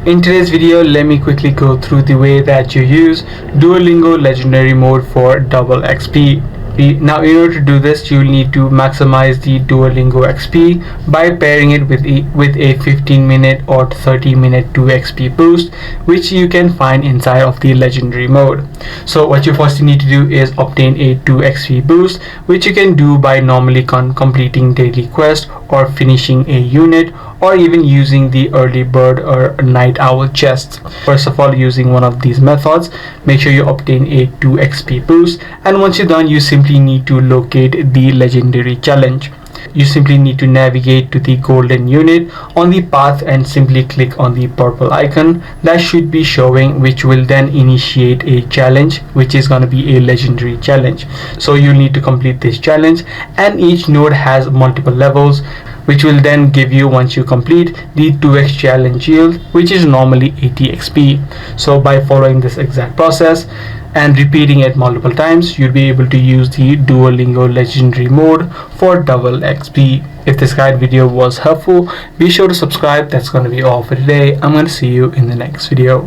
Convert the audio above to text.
In today's video, let me quickly go through the way that you use Duolingo Legendary Mode for double XP. Now, in order to do this, you'll need to maximize the Duolingo XP by pairing it with a 15-minute or 30-minute 2 XP boost, which you can find inside of the Legendary Mode. So what you first need to do is obtain a 2 XP boost, which you can do by normally completing daily quest or finishing a unit, or even using the early bird or night owl chests. First of all, using one of these methods, make sure you obtain a 2 XP boost, and once you're done, you simply need to locate the legendary challenge. You simply need to navigate to the golden unit on the path and simply click on the purple icon that should be showing, which will then initiate a challenge, which is going to be a legendary challenge. So you need to complete this challenge, and each node has multiple levels, which will then give you, once you complete, the 2x challenge yield, which is normally 80 XP. So by following this exact process and repeating it multiple times, you'll be able to use the Duolingo Legendary Mode for double XP. If this guide video was helpful, be sure to subscribe. That's going to be all for today. I'm going to see you in the next video.